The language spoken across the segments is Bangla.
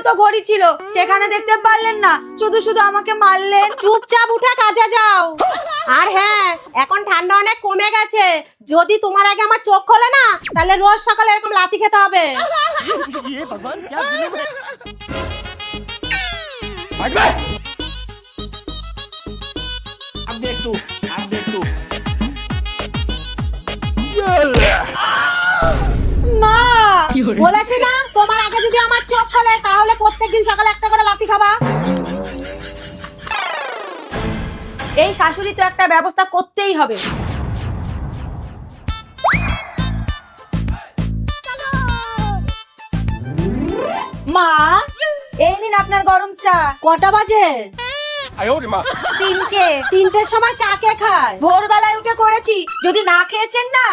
তো ঘড়ি ছিল, সেখানে দেখতে পারলেন না, শুধু শুধু আমাকে মারলেন। চুপচাপ উঠে কাজে যাও। আর হ্যাঁ, এখন ঠান্ডা অনেক কমে গেছে, যদি তোমার আগে আমার চোখ খোলে না, তাহলে রোজ সকালে এরকম লাথি খেতে হবে। ये भगवान क्या जुल्म है। अब देख तू, अब देख तू। মা, বলেছি না, তোমার আগে যদি আমার চোখ খোলে তাহলে প্রত্যেকদিন সকালে একটা করে লাথি খাবা। এই শাশুড়ি তো একটা ব্যবস্থা করতেই হবে। মা, এই নিন আপনার গরম চা। কটা বাজে? 哎呦我的妈！ তিনটে। 3টের সময় চা কে খায়? ভোরবেলায় উঠে করেছি, যদি না খেয়েছেন না।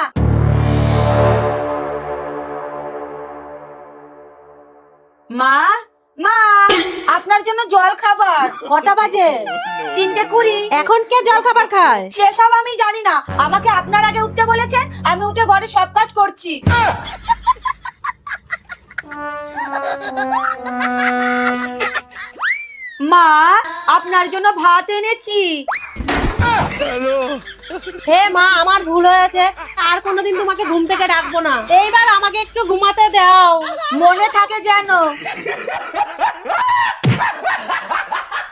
মা, মা, আপনার জন্য জল খাবার। কটা বাজে? 3:20। এখন কে জল খাবার খায়? সেসব আমি জানি না, আমাকে আপনার আগে উঠতে বলেছেন, আমি উঠে ঘরে সব কাজ করছি। মা, আপনার জন্য ভাত এনেছি। হে মা, আমার ভুল হয়েছে, আর কোনোদিন তোমাকে ঘুম থেকে ডাকবো না। এইবার আমাকে একটু ঘুমাতে দাও। মনে থাকে যেন।